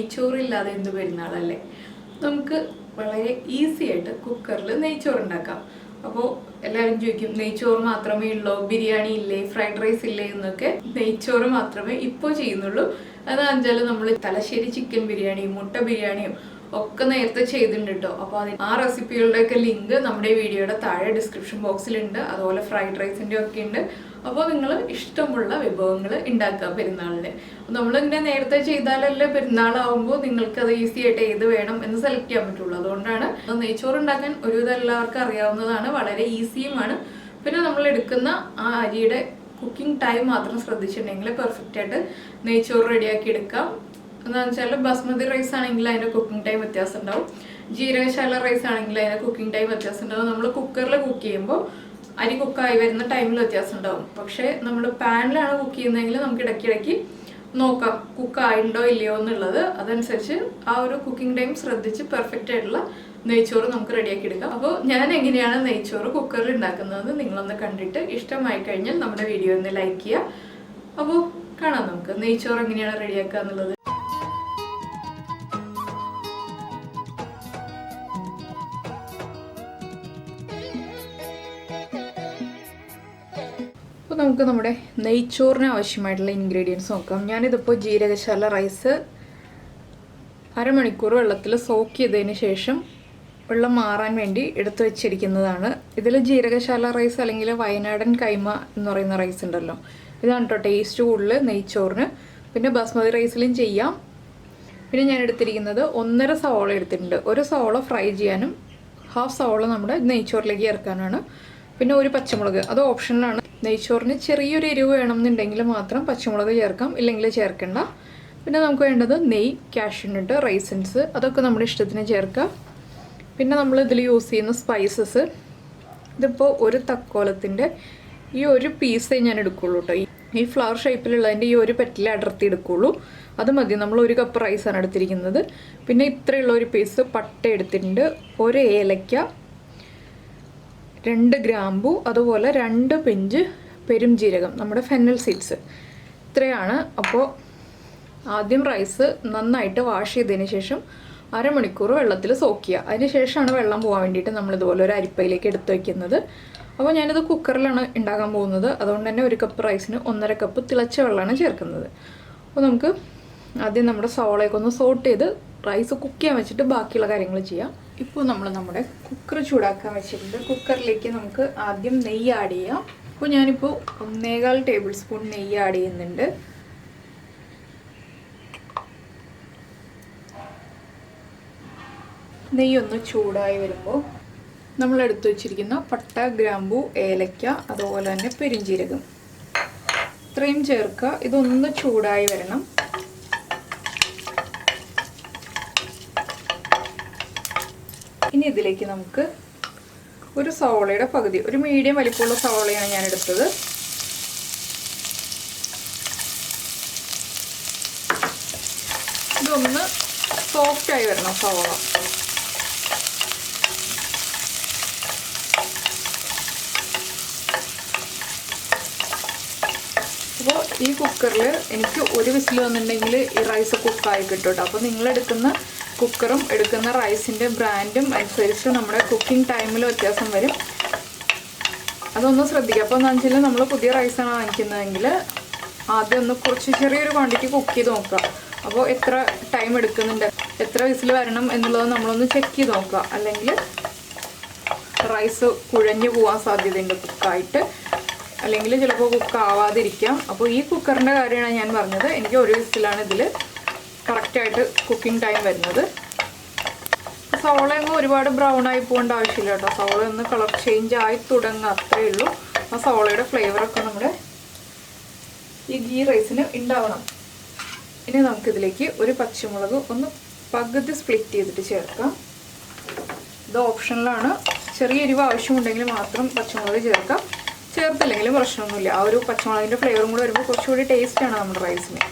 നെയ്ച്ചോറ് ഇല്ലാതെ എന്ത് പെരുന്നാളല്ലേ. നമുക്ക് വളരെ ഈസി ആയിട്ട് കുക്കറിൽ നെയ്ച്ചോറ് ഉണ്ടാക്കാം. അപ്പോൾ എല്ലാവരും ചോദിക്കും നെയ്ച്ചോറ് മാത്രമേ ഉള്ളൂ, ബിരിയാണി ഇല്ലേ, ഫ്രൈഡ് റൈസ് ഇല്ലേ എന്നൊക്കെ. നെയ്ച്ചോറ് മാത്രമേ ഇപ്പോൾ ചെയ്യുന്നുള്ളൂ. അതെന്ന് വെച്ചാൽ നമ്മൾ തലശ്ശേരി ചിക്കൻ ബിരിയാണിയും മുട്ട ബിരിയാണിയും ഒക്കെ നേരത്തെ ചെയ്തിട്ടുണ്ട് കേട്ടോ. അപ്പോൾ ആ റെസിപ്പികളുടെയൊക്കെ ലിങ്ക് നമ്മുടെ ഈ വീഡിയോയുടെ താഴെ ഡിസ്ക്രിപ്ഷൻ ബോക്സിലുണ്ട്. അതുപോലെ ഫ്രൈഡ് റൈസിൻ്റെ ഒക്കെ ഉണ്ട്. അപ്പോൾ നിങ്ങൾ ഇഷ്ടമുള്ള വിഭവങ്ങൾ ഉണ്ടാക്കുക പെരുന്നാളിന്. നമ്മളിങ്ങനെ നേരത്തെ ചെയ്താലല്ലേ പെരുന്നാളാവുമ്പോൾ നിങ്ങൾക്ക് അത് ഈസി ആയിട്ട് ഏത് വേണം എന്ന് സെലക്ട് ചെയ്യാൻ പറ്റുള്ളൂ. അതുകൊണ്ടാണ് നെയ്ച്ചോറ് ഉണ്ടാക്കാൻ ഒരുവിധം എല്ലാവർക്കും അറിയാവുന്നതാണ്, വളരെ ഈസിയുമാണ്. പിന്നെ നമ്മൾ എടുക്കുന്ന ആ അരിയുടെ കുക്കിംഗ് ടൈം മാത്രം ശ്രദ്ധിച്ചിട്ടുണ്ടെങ്കിൽ പെർഫെക്റ്റ് ആയിട്ട് നെയ്ച്ചോറ് റെഡിയാക്കി എടുക്കാം. എന്താണെന്ന് വെച്ചാൽ ബസ്മതി റൈസ് ആണെങ്കിൽ അതിൻ്റെ കുക്കിംഗ് ടൈം വ്യത്യാസം ഉണ്ടാവും, ജീരകശാല റൈസ് ആണെങ്കിൽ അതിൻ്റെ കുക്കിംഗ് ടൈം വ്യത്യാസം ഉണ്ടാവും. നമ്മൾ കുക്കറിൽ കുക്ക് ചെയ്യുമ്പോൾ അരി കുക്കായി വരുന്ന ടൈമിൽ വ്യത്യാസം ഉണ്ടാവും. പക്ഷേ നമ്മൾ പാനിലാണ് കുക്ക് ചെയ്യുന്നതെങ്കിൽ നമുക്ക് ഇടയ്ക്കിടയ്ക്ക് നോക്കാം കുക്കായിട്ടുണ്ടോ ഇല്ലയോ എന്നുള്ളത്. അതനുസരിച്ച് ആ ഒരു കുക്കിംഗ് ടൈം ശ്രദ്ധിച്ച് പെർഫെക്റ്റ് ആയിട്ടുള്ള നെയ്ച്ചോറ് നമുക്ക് റെഡിയാക്കി എടുക്കാം. അപ്പോൾ ഞാൻ എങ്ങനെയാണ് നെയ്ച്ചോറ് കുക്കറിൽ ഉണ്ടാക്കുന്നതെന്ന് നിങ്ങളൊന്ന് കണ്ടിട്ട് ഇഷ്ടമായി കഴിഞ്ഞാൽ നമ്മുടെ വീഡിയോ ഒന്ന് ലൈക്ക് ചെയ്യുക. അപ്പോൾ കാണാം നമുക്ക് നെയ്ച്ചോറ് എങ്ങനെയാണ് റെഡിയാക്കുക എന്നുള്ളത്. അപ്പോൾ നമുക്ക് നമ്മുടെ നെയ്ച്ചോറിന് ആവശ്യമായിട്ടുള്ള ഇൻഗ്രീഡിയൻസ് നോക്കാം. ഞാനിതിപ്പോൾ ജീരകശാല റൈസ് അരമണിക്കൂർ വെള്ളത്തിൽ സോക്ക് ചെയ്തതിന് ശേഷം വെള്ളം മാറാൻ വേണ്ടി എടുത്തു വെച്ചിരിക്കുന്നതാണ്. ഇതിൽ ജീരകശാല റൈസ് അല്ലെങ്കിൽ വയനാടൻ കൈമ എന്ന് പറയുന്ന റൈസ് ഉണ്ടല്ലോ, ഇതാണ് കേട്ടോ ടേസ്റ്റ് കൂടുതൽ നെയ്ച്ചോറിന്. പിന്നെ ബസ്മതി റൈസിലും ചെയ്യാം. പിന്നെ ഞാൻ എടുത്തിരിക്കുന്നത് 1.5 സവോള എടുത്തിട്ടുണ്ട്. ഒരു സവോള ഫ്രൈ ചെയ്യാനും 1/2 സവോള നമ്മുടെ നെയ്ച്ചോറിലേക്ക് ചേർക്കാനാണ്. പിന്നെ ഒരു പച്ചമുളക്, അത് ഓപ്ഷനിലാണ്. നെയ്ച്ചോറിന് ചെറിയൊരു എരിവ് വേണമെന്നുണ്ടെങ്കിൽ മാത്രം പച്ചമുളക് ചേർക്കാം, ഇല്ലെങ്കിൽ ചേർക്കണ്ട. പിന്നെ നമുക്ക് വേണ്ടത് നെയ്, കാഷ്യൂ നട്ട്, റൈസിൻസ്, അതൊക്കെ നമ്മുടെ ഇഷ്ടത്തിന് ചേർക്കാം. പിന്നെ നമ്മൾ ഇതിൽ യൂസ് ചെയ്യുന്ന സ്പൈസസ്, ഇതിപ്പോൾ ഒരു തക്കോലത്തിൻ്റെ ഈ ഒരു പീസേ ഞാൻ എടുക്കുള്ളൂ കേട്ടോ. ഈ ഫ്ലവർ ഷേപ്പിലുള്ളതിൻ്റെ ഈ ഒരു പെറ്റിൽ അടർത്തി എടുക്കുള്ളൂ, അത് മതി. നമ്മൾ 1 കപ്പ് റൈസാണ് എടുത്തിരിക്കുന്നത്. പിന്നെ ഇത്രയുള്ള ഒരു പീസ് പട്ട എടുത്തിട്ടുണ്ട്, 1 ഏലക്ക, 2 ഗ്രാമ്പു, അതുപോലെ 2 പിഞ്ച് പെരുംജീരകം, നമ്മുടെ ഫെന്നൽ സീഡ്സ്, ഇത്രയാണ്. അപ്പോൾ ആദ്യം റൈസ് നന്നായിട്ട് വാഷ് ചെയ്തതിന് ശേഷം അരമണിക്കൂർ വെള്ളത്തിൽ സോക്ക് ചെയ്യുക. അതിന് ശേഷമാണ് വെള്ളം പോകാൻ വേണ്ടിയിട്ട് നമ്മളിതുപോലെ ഒരു അരിപ്പയിലേക്ക് എടുത്ത് വയ്ക്കുന്നത്. അപ്പോൾ ഞാനിത് കുക്കറിലാണ് ഉണ്ടാക്കാൻ പോകുന്നത്. അതുകൊണ്ട് തന്നെ 1 കപ്പ് റൈസിന് 1.5 കപ്പ് തിളച്ച വെള്ളമാണ് ചേർക്കുന്നത്. അപ്പോൾ നമുക്ക് ആദ്യം നമ്മുടെ സവോളയൊക്കെ ഒന്ന് സോട്ട് ചെയ്ത് റൈസ് കുക്ക് ചെയ്യാൻ വെച്ചിട്ട് ബാക്കിയുള്ള കാര്യങ്ങൾ ചെയ്യാം. ഇപ്പോൾ നമ്മൾ നമ്മുടെ കുക്കർ ചൂടാക്കാൻ വെച്ചിട്ടുണ്ട്. കുക്കറിലേക്ക് നമുക്ക് ആദ്യം നെയ്യ് ആഡ് ചെയ്യാം. അപ്പോൾ ഞാനിപ്പോൾ 1.25 ടേബിൾ സ്പൂൺ നെയ്യ് ആഡ് ചെയ്യുന്നുണ്ട്. നെയ്യൊന്ന് ചൂടായി വരുമ്പോൾ നമ്മൾ എടുത്തു വച്ചിരിക്കുന്ന പട്ട, ഗ്രാമ്പു, ഏലക്ക, അതുപോലെ തന്നെ പെരുംജീരകം ഇത്രയും ചേർക്കുക. ഇതൊന്ന് ചൂടായി വരണം. ഇനി ഇതിലേക്ക് നമുക്ക് ഒരു സവോളയുടെ പകുതി, ഒരു മീഡിയം വലിപ്പമുള്ള സവോളയാണ് ഞാൻ എടുത്തത്. ഇതൊന്ന് സോഫ്റ്റായി വരണം സവോള. അപ്പോൾ ഈ കുക്കറിൽ എനിക്ക് 1 വിസിൽ വന്നിട്ടുണ്ടെങ്കിൽ ഈ റൈസ് കുക്കായി കിട്ടും കേട്ടോ. അപ്പോൾ നിങ്ങളെടുക്കുന്ന കുക്കറും എടുക്കുന്ന റൈസിൻ്റെ ബ്രാൻഡും അനുസരിച്ച് നമ്മുടെ കുക്കിംഗ് ടൈമിൽ വ്യത്യാസം വരും. അതൊന്ന് ശ്രദ്ധിക്കുക. അപ്പോൾ എന്താണെന്ന് വെച്ചാൽ നമ്മൾ പുതിയ റൈസാണ് വാങ്ങിക്കുന്നതെങ്കിൽ ആദ്യം ഒന്ന് കുറച്ച് ചെറിയൊരു ക്വാണ്ടിറ്റി കുക്ക് ചെയ്ത് നോക്കുക. അപ്പോൾ എത്ര ടൈം എടുക്കുന്നുണ്ട്, എത്ര വിസിൽ വരണം എന്നുള്ളത് നമ്മളൊന്ന് ചെക്ക് ചെയ്ത് നോക്കുക. അല്ലെങ്കിൽ റൈസ് കുഴഞ്ഞു പോകാൻ സാധ്യതയുണ്ട് കുക്കായിട്ട്, അല്ലെങ്കിൽ ചിലപ്പോൾ കുക്കാവാതിരിക്കാം. അപ്പോൾ ഈ കുക്കറിൻ്റെ കാര്യമാണ് ഞാൻ പറഞ്ഞത്. എനിക്ക് 1 വിസിലാണ് ഇതിൽ കറക്റ്റായിട്ട് കുക്കിംഗ് ടൈം വരുന്നത്. സവോളയൊന്നും ഒരുപാട് ബ്രൗൺ ആയി പോകേണ്ട ആവശ്യമില്ല കേട്ടോ. സവോള ഒന്ന് കളർ ചേഞ്ച് ആയി തുടങ്ങുക, അത്രയേ ഉള്ളൂ. ആ സവോളയുടെ ഫ്ലേവറൊക്കെ നമ്മുടെ ഈ ഗീ റൈസിന് ഉണ്ടാവണം. ഇനി നമുക്കിതിലേക്ക് ഒരു പച്ചമുളക് ഒന്ന് പകുതി സ്പ്ലിറ്റ് ചെയ്തിട്ട് ചേർക്കാം. ഇത് ഓപ്ഷനിലാണ്. ചെറിയ എരിവ് ആവശ്യമുണ്ടെങ്കിൽ മാത്രം പച്ചമുളക് ചേർക്കാം, ചേർത്തില്ലെങ്കിലും പ്രശ്നമൊന്നുമില്ല. ആ ഒരു പച്ചമുളകിൻ്റെ ഫ്ലേവറും കൂടെ വരുമ്പോൾ കുറച്ചുകൂടി ടേസ്റ്റാണ് നമ്മുടെ റൈസിന്.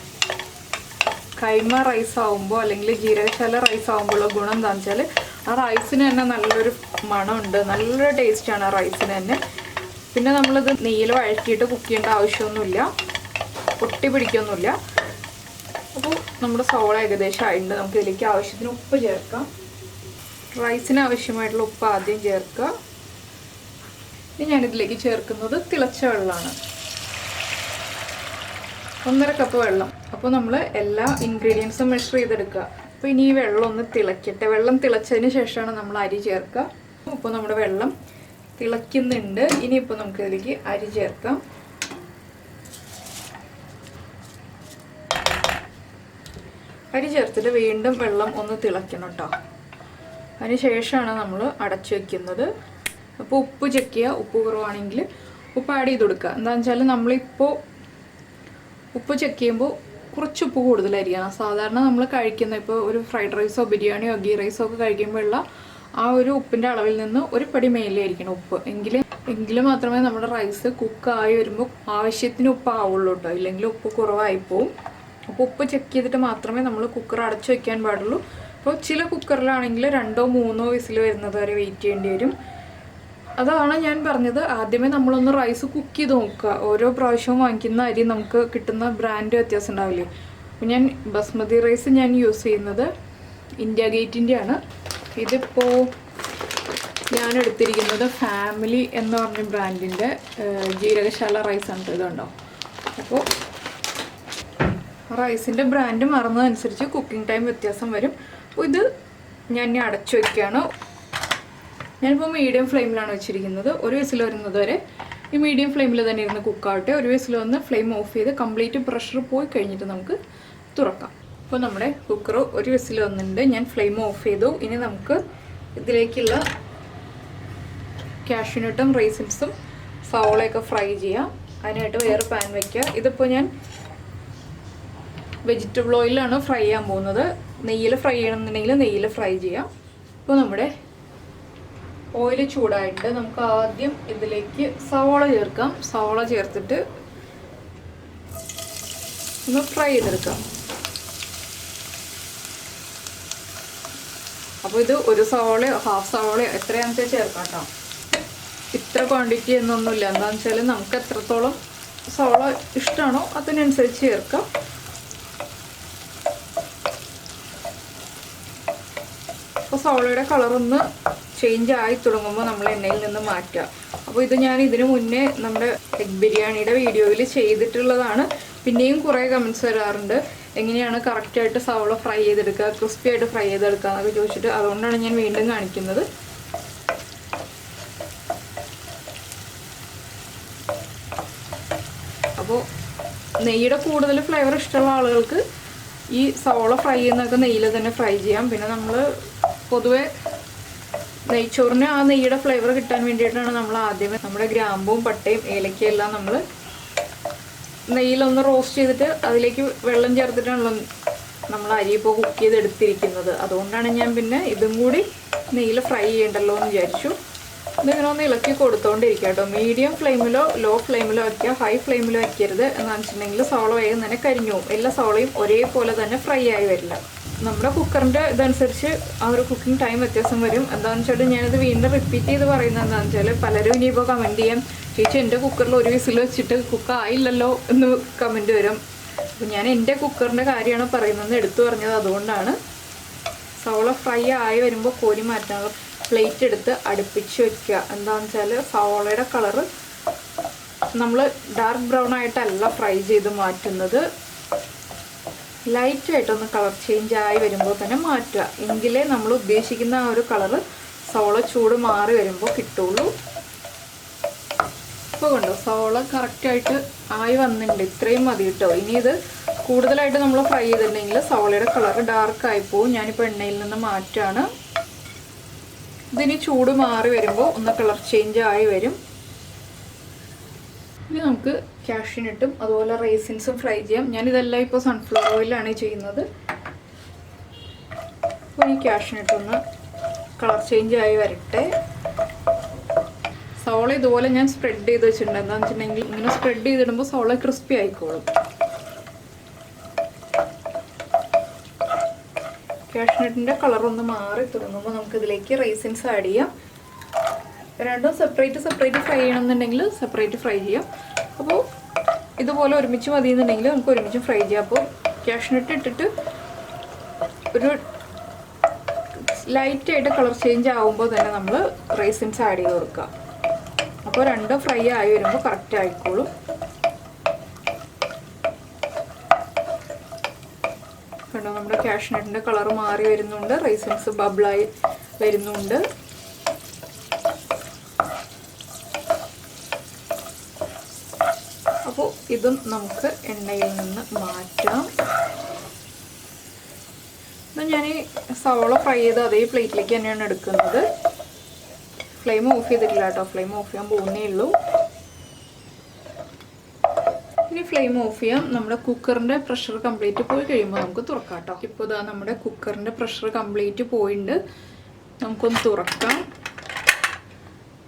കൈമ റൈസ് ആകുമ്പോൾ അല്ലെങ്കിൽ ജീരകശാല റൈസ് ആകുമ്പോഴുള്ള ഗുണം എന്താണെന്ന് വെച്ചാൽ ആ റൈസിന് തന്നെ നല്ലൊരു മണമുണ്ട്, നല്ലൊരു ടേസ്റ്റാണ് ആ റൈസിന് തന്നെ. പിന്നെ നമ്മളിത് നെയ്യിൽ വഴറ്റിയിട്ട് കുക്ക് ചെയ്യേണ്ട ആവശ്യമൊന്നുമില്ല, ഒട്ടി പിടിക്കൊന്നുമില്ല. അപ്പോൾ നമ്മുടെ സവോള ഏകദേശം ആയിട്ടുണ്ട്. നമുക്ക് ഇതിലേക്ക് ആവശ്യത്തിന് ഉപ്പ് ചേർക്കാം. റൈസിന് ആവശ്യമായിട്ടുള്ള ഉപ്പ് ആദ്യം ചേർക്കുക. ഇനി ഞാനിതിലേക്ക് ചേർക്കുന്നത് തിളച്ച വെള്ളമാണ്, 1.5 കപ്പ് വെള്ളം. അപ്പോൾ നമ്മൾ എല്ലാ ഇൻഗ്രീഡിയൻസും മെഷർ ചെയ്തെടുക്കുക. അപ്പോൾ ഇനി ഈ വെള്ളം ഒന്ന് തിളക്കട്ടെ. വെള്ളം തിളച്ചതിന് ശേഷമാണ് നമ്മൾ അരി ചേർക്കുക. അപ്പോൾ നമ്മുടെ വെള്ളം തിളയ്ക്കുന്നുണ്ട്. ഇനിയിപ്പോൾ നമുക്ക് ഇതിലേക്ക് അരി ചേർക്കാം. അരി ചേർത്തിട്ട് വീണ്ടും വെള്ളം ഒന്ന് തിളയ്ക്കണം കേട്ടോ. അതിന് ശേഷമാണ് നമ്മൾ അടച്ചു വയ്ക്കുന്നത്. അപ്പോൾ ഉപ്പ് ചെക്ക് ചെയ്യുക. ഉപ്പ് കുറവാണെങ്കിൽ ഉപ്പ് ആഡ് ചെയ്ത് കൊടുക്കുക. എന്താണെന്ന് വെച്ചാൽ നമ്മളിപ്പോൾ ഉപ്പ് ചെക്ക് ചെയ്യുമ്പോൾ കുറച്ച് ഉപ്പ് കൂടുതലായിരിക്കണം. സാധാരണ നമ്മൾ കഴിക്കുന്ന ഇപ്പോൾ ഒരു ഫ്രൈഡ് റൈസോ ബിരിയാണിയോ ഗീ റൈസോ ഒക്കെ കഴിക്കുമ്പോഴുള്ള ആ ഒരു ഉപ്പിൻ്റെ അളവിൽ നിന്ന് ഒരു പടി മേലെയായിരിക്കണം ഉപ്പ്. എങ്കിൽ മാത്രമേ നമ്മുടെ റൈസ് കുക്കായി വരുമ്പോൾ ആവശ്യത്തിന് ഉപ്പ് ആവുള്ളൂ കേട്ടോ. ഇല്ലെങ്കിൽ ഉപ്പ് കുറവായിപ്പോവും. അപ്പോൾ ഉപ്പ് ചെക്ക് ചെയ്തിട്ട് മാത്രമേ നമ്മൾ കുക്കർ അടച്ചു വയ്ക്കാൻ പാടുള്ളൂ. അപ്പോൾ ചില കുക്കറിലാണെങ്കിൽ 2 or 3 വിസിൽ വരുന്നത് വരെ വെയിറ്റ് ചെയ്യേണ്ടി വരും. അതാണ് ഞാൻ പറഞ്ഞത്, ആദ്യമേ നമ്മളൊന്ന് റൈസ് കുക്ക് ചെയ്ത് നോക്കുക. ഓരോ പ്രാവശ്യവും വാങ്ങിക്കുന്ന അരി നമുക്ക് കിട്ടുന്ന ബ്രാൻഡ് വ്യത്യാസം ഉണ്ടാവില്ലേ. അപ്പോൾ ഞാൻ ബസ്മതി റൈസ് ഞാൻ യൂസ് ചെയ്യുന്നത് ഇന്ത്യ ഗേറ്റിൻ്റെ ആണ്. ഇതിപ്പോൾ ഞാൻ എടുത്തിരിക്കുന്നത് ഫാമിലി എന്ന് പറഞ്ഞ ബ്രാൻഡിൻ്റെ ജീരകശാല റൈസ് ആണ്. ഇതുണ്ടോ. അപ്പോൾ റൈസിൻ്റെ ബ്രാൻഡ് മാറുന്നതനുസരിച്ച് കുക്കിംഗ് ടൈം വ്യത്യാസം വരും. അപ്പോൾ ഇത് ഞാൻ അടച്ചു വയ്ക്കുകയാണ്. ഞാനിപ്പോൾ മീഡിയം ഫ്ലെയിമിലാണ് വെച്ചിരിക്കുന്നത്. ഒരു വിസിൽ വരുന്നത് വരെ ഈ മീഡിയം ഫ്ലെയിമിൽ തന്നെ ഇരുന്ന് കുക്കാവട്ടെ. ഒരു വിസിൽ വന്ന് ഫ്ലെയിം ഓഫ് ചെയ്ത് കംപ്ലീറ്റ് പ്രഷർ പോയി കഴിഞ്ഞിട്ട് നമുക്ക് തുറക്കാം. അപ്പോൾ നമ്മുടെ കുക്കർ ഒരു വിസിൽ വന്നിട്ടുണ്ട്. ഞാൻ ഫ്ലെയിം ഓഫ് ചെയ്തു. ഇനി നമുക്ക് ഇതിലേക്കുള്ള കാഷ്യൂനട്ടും റൈസിൻസും സവോളയൊക്കെ ഫ്രൈ ചെയ്യാം. അതിനായിട്ട് വേറെ പാൻ വയ്ക്കുക. ഇതിപ്പോൾ ഞാൻ വെജിറ്റബിൾ ഓയിലാണ് ഫ്രൈ ചെയ്യാൻ പോകുന്നത്. നെയ്യിൽ ഫ്രൈ ചെയ്യണമെന്നുണ്ടെങ്കിൽ നെയ്യിൽ ഫ്രൈ ചെയ്യാം. ഇപ്പോൾ നമ്മുടെ ഓയിൽ ചൂടായിട്ട് നമുക്ക് ആദ്യം ഇതിലേക്ക് സവോള ചേർക്കാം. സവോള ചേർത്തിട്ട് ഒന്ന് ഫ്രൈ ചെയ്തെടുക്കാം. അപ്പോൾ ഇത് ഒരു സവോളയോ ഹാഫ് സവോളയോ എത്രയാണെന്ന് വെച്ചാൽ ചേർക്കാം കേട്ടോ. ഇത്ര ക്വാണ്ടിറ്റി എന്നൊന്നുമില്ല. എന്താണെന്ന് വെച്ചാൽ നമുക്ക് എത്രത്തോളം സവോള ഇഷ്ടമാണോ അതിനനുസരിച്ച് ചേർക്കാം. അപ്പോൾ സവോളയുടെ കളറൊന്ന് ചേഞ്ച് ആയി തുടങ്ങുമ്പോൾ നമ്മൾ എണ്ണയിൽ നിന്ന് മാറ്റുക. അപ്പോൾ ഇത് ഞാൻ ഇതിനു മുന്നേ നമ്മുടെ എഗ് ബിരിയാണിയുടെ വീഡിയോയിൽ ചെയ്തിട്ടുള്ളതാണ്. പിന്നെയും കുറേ കമൻറ്റ്സ് വരാറുണ്ട്, എങ്ങനെയാണ് കറക്റ്റായിട്ട് സവോള ഫ്രൈ ചെയ്തെടുക്കുക, ക്രിസ്പി ആയിട്ട് ഫ്രൈ ചെയ്തെടുക്കുക എന്നൊക്കെ ചോദിച്ചിട്ട്. അതുകൊണ്ടാണ് ഞാൻ വീണ്ടും കാണിക്കുന്നത്. അപ്പോൾ നെയ്യുടെ കൂടുതൽ ഫ്ലേവർ ഇഷ്ടമുള്ള ആളുകൾക്ക് ഈ സവോള ഫ്രൈ ചെയ്യുന്നതൊക്കെ നെയ്യിൽ തന്നെ ഫ്രൈ ചെയ്യാം. പിന്നെ നമ്മൾ പൊതുവെ നെയ്ച്ചോറിന് ആ നെയ്യുടെ ഫ്ലേവർ കിട്ടാൻ വേണ്ടിയിട്ടാണ് നമ്മൾ ആദ്യമേ നമ്മുടെ ഗ്രാമ്പും പട്ടയും ഏലക്കയും എല്ലാം നമ്മൾ നെയ്യിലൊന്ന് റോസ്റ്റ് ചെയ്തിട്ട് അതിലേക്ക് വെള്ളം ചേർത്തിട്ടാണല്ലോ നമ്മൾ അരി ഇപ്പോൾ കുക്ക് ചെയ്തെടുത്തിരിക്കുന്നത്. അതുകൊണ്ടാണ് ഞാൻ പിന്നെ ഇതും കൂടി നെയ്യിൽ ഫ്രൈ ചെയ്യണ്ടല്ലോ എന്ന് വിചാരിച്ചു. ഇതിങ്ങനെ ഒന്ന് ഇളക്കി കൊടുത്തോണ്ടിരിക്കുക കേട്ടോ. മീഡിയം ഫ്ലെയിമിലോ ലോ ഫ്ലെയിമിലോ വയ്ക്കുക, ഹൈ ഫ്ലെയിമിലോ വയ്ക്കരുത്. എന്ന് വെച്ചിട്ടുണ്ടെങ്കിൽ സവോള വേഗം തന്നെ കരിഞ്ഞു പോകും. എല്ലാ സവോളയും ഒരേപോലെ തന്നെ ഫ്രൈ ആയി വരില്ല. നമ്മുടെ കുക്കറിൻ്റെ ഇതനുസരിച്ച് ആ ഒരു കുക്കിംഗ് ടൈം വ്യത്യാസം വരും. എന്താണെന്ന് വെച്ചാൽ ഞാനിത് വീണ്ടും റിപ്പീറ്റ് ചെയ്ത് പറയുന്നത് എന്താണെന്ന് വെച്ചാൽ പലരും ഇനിയിപ്പോൾ കമൻറ്റ് ചെയ്യാം, ചേച്ചി എൻ്റെ കുക്കറിൽ ഒരു വിസിൽ വെച്ചിട്ട് കുക്കായില്ലല്ലോ എന്ന് കമൻറ്റ് വരും. അപ്പോൾ ഞാൻ എൻ്റെ കുക്കറിൻ്റെ കാര്യമാണ് പറയുന്നത്, എടുത്തു പറഞ്ഞത് അതുകൊണ്ടാണ്. സവോള ഫ്രൈ ആയി വരുമ്പോൾ കോരി മാറ്റാനുള്ള പ്ലേറ്റ് എടുത്ത് അടുപ്പിച്ച് വയ്ക്കുക. എന്താണെന്ന് വെച്ചാൽ സവോളയുടെ കളറ് നമ്മൾ ഡാർക്ക് ബ്രൗൺ ആയിട്ടല്ല ഫ്രൈ ചെയ്ത് മാറ്റുന്നത്, ലൈറ്റായിട്ടൊന്ന് കളർ ചേഞ്ച് ആയി വരുമ്പോൾ തന്നെ മാറ്റുക. എങ്കിലേ നമ്മൾ ഉദ്ദേശിക്കുന്ന ആ ഒരു കളറ് സവോള ചൂട് മാറി വരുമ്പോൾ കിട്ടുള്ളൂ. ഇപ്പോൾ കണ്ടോ സവോള കറക്റ്റായിട്ട് ആയി വന്നിട്ടുണ്ട്. ഇത്രയും മതി കേട്ടോ. ഇനി ഇത് കൂടുതലായിട്ട് നമ്മൾ ഫ്രൈ ചെയ്തിട്ടുണ്ടെങ്കിൽ സവോളയുടെ കളർ ഡാർക്കായി പോവും. ഞാനിപ്പോൾ എണ്ണയിൽ നിന്ന് മാറ്റാണ്. ഇതിനി ചൂട് മാറി വരുമ്പോൾ ഒന്ന് കളർ ചേഞ്ച് ആയി വരും. ഇനി നമുക്ക് കാഷ്യൂനട്ടും അതുപോലെ റൈസിൻസും ഫ്രൈ ചെയ്യാം. ഞാനിതെല്ലാം ഇപ്പോൾ സൺഫ്ലവർ ഓയിലാണ് ചെയ്യുന്നത്. അപ്പോൾ ഈ കാഷ്യൂനട്ടൊന്ന് കളർ ചേഞ്ച് ആയി വരട്ടെ. സവോള ഇതുപോലെ ഞാൻ സ്പ്രെഡ് ചെയ്ത് വെച്ചിട്ടുണ്ട്. എന്താണെന്ന് വെച്ചിട്ടുണ്ടെങ്കിൽ ഇങ്ങനെ സ്പ്രെഡ് ചെയ്തിടുമ്പോൾ സവോള ക്രിസ്പി ആയിക്കോളും. കാഷ്യൂനട്ടിൻ്റെ കളറൊന്ന് മാറി തുടങ്ങുമ്പോൾ നമുക്കിതിലേക്ക് റൈസിൻസ് ആഡ് ചെയ്യാം. രണ്ടും സെപ്പറേറ്റ് ഫ്രൈ ചെയ്യണമെന്നുണ്ടെങ്കിൽ സെപ്പറേറ്റ് ഫ്രൈ ചെയ്യാം. അപ്പോൾ ഇതുപോലെ ഒരുമിച്ച് മതി എന്നുണ്ടെങ്കിൽ നമുക്ക് ഒരുമിച്ച് ഫ്രൈ ചെയ്യാം. അപ്പോൾ കാഷ്നട്ട് ഇട്ടിട്ട് ഒരു ലൈറ്റായിട്ട് കളർ ചേഞ്ച് ആകുമ്പോൾ തന്നെ നമ്മൾ റൈസിൻസ് ആഡ് ചെയ്ത് കൊടുക്കുക. അപ്പോൾ രണ്ടും ഫ്രൈ ആയി വരുമ്പോൾ കറക്റ്റ് ആയിക്കോളും. കണ്ടോ നമ്മുടെ കാഷ്നട്ടിൻ്റെ കളർ മാറി വരുന്നുണ്ട്, റൈസിൻസ് ബബിളായി വരുന്നുണ്ട്. അപ്പോൾ ഇതും നമുക്ക് എണ്ണയിൽ നിന്ന് മാറ്റാം. എന്നാൽ ഞാൻ സവോള ഫ്രൈ ചെയ്ത് അതേ പ്ലേറ്റിലേക്ക് തന്നെയാണ് എടുക്കുന്നത്. ഫ്ലെയിം ഓഫ് ചെയ്തിട്ടില്ല കേട്ടോ, ഫ്ലെയിം ഓഫ് ചെയ്യാൻ പോകുന്നേ ഉള്ളൂ. ഇനി ഫ്ലെയിം ഓഫ് ചെയ്യാം. നമ്മുടെ കുക്കറിൻ്റെ പ്രഷർ കംപ്ലീറ്റ് പോയി കഴിയുമ്പോൾ നമുക്ക് തുറക്കാം കേട്ടോ. ഇപ്പോൾ ഇതാ നമ്മുടെ കുക്കറിൻ്റെ പ്രഷർ കംപ്ലീറ്റ് പോയിട്ടുണ്ട്. നമുക്കൊന്ന് തുറക്കാം.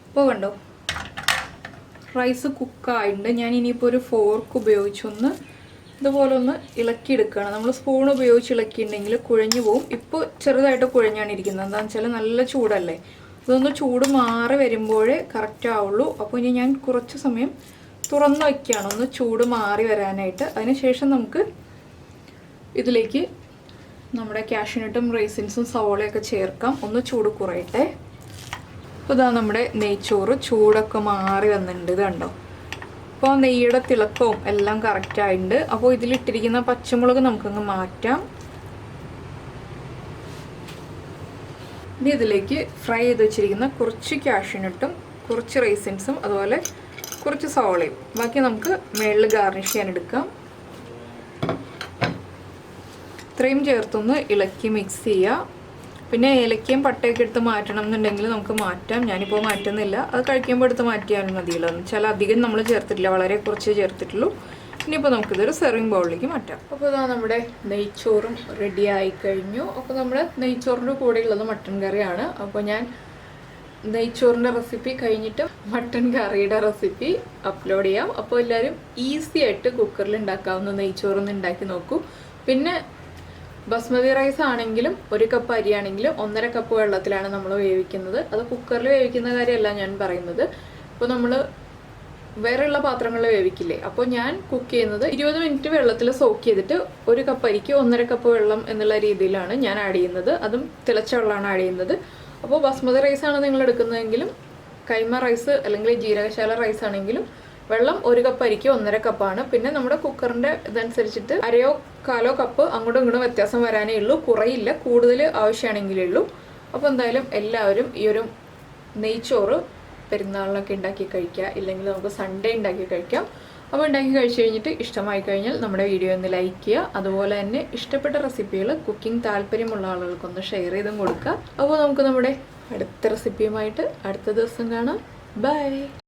ഇപ്പോൾ കണ്ടോ റൈസ് കുക്കായിട്ടുണ്ട്. ഞാൻ ഇനിയിപ്പോൾ ഒരു ഫോർക്ക് ഉപയോഗിച്ചൊന്ന് ഇതുപോലെ ഒന്ന് ഇളക്കിയെടുക്കുകയാണ്. നമ്മൾ സ്പൂൺ ഉപയോഗിച്ച് ഇളക്കിയിട്ടുണ്ടെങ്കിൽ കുഴഞ്ഞു പോവും. ഇപ്പോൾ ചെറുതായിട്ട് കുഴഞ്ഞാണ് ഇരിക്കുന്നത്. എന്താണെന്ന് വെച്ചാൽ നല്ല ചൂടല്ലേ, ഇതൊന്ന് ചൂട് മാറി വരുമ്പോഴേ കറക്റ്റ് ആവുള്ളൂ. അപ്പോൾ ഇനി ഞാൻ കുറച്ച് സമയം തുറന്ന് വയ്ക്കുകയാണ് ഒന്ന് ചൂട് മാറി വരാനായിട്ട്. അതിനുശേഷം നമുക്ക് ഇതിലേക്ക് നമ്മുടെ കാഷ്യൂനട്ടും റൈസിൻസും സവോളയൊക്കെ ചേർക്കാം. ഒന്ന് ചൂട് കുറയട്ടെ. അപ്പോൾ ഇതാ നമ്മുടെ നെയ്ച്ചോറ് ചൂടൊക്കെ മാറി വന്നിട്ടുണ്ട്. ഇത് കണ്ടോ, അപ്പോൾ നെയ്യുടെ തിളക്കവും എല്ലാം കറക്റ്റായിട്ടുണ്ട്. അപ്പോൾ ഇതിലിട്ടിരിക്കുന്ന പച്ചമുളക് നമുക്കങ്ങ് മാറ്റാം. ഇനി ഇതിലേക്ക് ഫ്രൈ ചെയ്ത് വെച്ചിരിക്കുന്ന കുറച്ച് കാഷ്യൂനട്ടും കുറച്ച് റൈസിൻസും അതുപോലെ കുറച്ച് സവോളയും ബാക്കി നമുക്ക് മേളിൽ ഗാർണിഷ് ചെയ്യാൻ എടുക്കാം. ഇത്രയും ചേർത്തൊന്ന് ഇളക്കി മിക്സ് ചെയ്യുക. പിന്നെ ഏലക്കയും പട്ടയൊക്കെ എടുത്ത് മാറ്റണം എന്നുണ്ടെങ്കിൽ നമുക്ക് മാറ്റാം. ഞാനിപ്പോൾ മാറ്റുന്നില്ല, അത് കഴിക്കുമ്പോൾ എടുത്ത് മാറ്റിയാലും മതിയല്ലോ. എന്ന് വെച്ചാൽ അധികം നമ്മൾ ചേർത്തിട്ടില്ല, വളരെ കുറച്ചേ ചേർത്തിട്ടുള്ളൂ. ഇനിയിപ്പോൾ നമുക്കിതൊരു സെർവിങ് ബൗളിലേക്ക് മാറ്റാം. അപ്പോൾ ഇതാ നമ്മുടെ നെയ്ച്ചോറും റെഡി ആയി കഴിഞ്ഞു. അപ്പോൾ നമ്മുടെ നെയ്ച്ചോറിൻ്റെ കൂടെയുള്ളത് മട്ടൻ കറിയാണ്. അപ്പോൾ ഞാൻ നെയ്ച്ചോറിൻ്റെ റെസിപ്പി കഴിഞ്ഞിട്ട് മട്ടൻ കറിയുടെ റെസിപ്പി അപ്ലോഡ് ചെയ്യാം. അപ്പോൾ എല്ലാവരും ഈസി ആയിട്ട് കുക്കറിൽ ഉണ്ടാക്കാവുന്ന നെയ്ച്ചോറൊന്ന് ഉണ്ടാക്കി നോക്കൂ. പിന്നെ ബസ്മതി റൈസ് ആണെങ്കിലും 1 കപ്പ് അരിയാണെങ്കിലും 1.5 കപ്പ് വെള്ളത്തിലാണ് നമ്മൾ വേവിക്കുന്നത്. അത് കുക്കറിൽ വേവിക്കുന്ന കാര്യമല്ല ഞാൻ പറയുന്നത്. ഇപ്പോൾ നമ്മൾ വേറെയുള്ള പാത്രങ്ങളിൽ വേവിക്കില്ലേ, അപ്പോൾ ഞാൻ കുക്ക് ചെയ്യുന്നത് 20 മിനിറ്റ് വെള്ളത്തിൽ സോക്ക് ചെയ്തിട്ട് 1 കപ്പ് അരിക്ക് 1.5 കപ്പ് വെള്ളം എന്നുള്ള രീതിയിലാണ് ഞാൻ ആഡ് ചെയ്യുന്നത്. അതും തിളച്ച വെള്ളമാണ് ആഡ് ചെയ്യുന്നത്. അപ്പോൾ ബസ്മതി റൈസാണ് നിങ്ങൾ എടുക്കുന്നതെങ്കിലും കൈമ റൈസ് അല്ലെങ്കിൽ ജീരകശാല റൈസ് ആണെങ്കിലും വെള്ളം 1 കപ്പ് അരിക്ക് 1.5 കപ്പാണ്. പിന്നെ നമ്മുടെ കുക്കറിൻ്റെ ഇതനുസരിച്ചിട്ട് അരയോ കാലോ കപ്പ് അങ്ങോട്ടും ഇങ്ങോട്ടും വ്യത്യാസം വരാനേ ഉള്ളൂ, കുറയില്ല. കൂടുതൽ ആവശ്യമാണെങ്കിലേ ഉള്ളൂ. അപ്പോൾ എന്തായാലും എല്ലാവരും ഈ ഒരു നെയ്ച്ചോറ് പെരുന്നാളിനൊക്കെ ഉണ്ടാക്കി കഴിക്കുക, ഇല്ലെങ്കിൽ നമുക്ക് സൺഡേ ഉണ്ടാക്കി കഴിക്കാം. അപ്പോൾ ഉണ്ടാക്കി കഴിച്ച് കഴിഞ്ഞിട്ട് ഇഷ്ടമായി കഴിഞ്ഞാൽ നമ്മുടെ വീഡിയോ ഒന്ന് ലൈക്ക് ചെയ്യുക. അതുപോലെ തന്നെ ഇഷ്ടപ്പെട്ട റെസിപ്പികൾ കുക്കിംഗ് താല്പര്യമുള്ള ആളുകൾക്കൊന്ന് ഷെയർ ചെയ്തും കൊടുക്കുക. അപ്പോൾ നമുക്ക് നമ്മുടെ അടുത്ത റെസിപ്പിയുമായിട്ട് അടുത്ത ദിവസം കാണാം. ബൈ.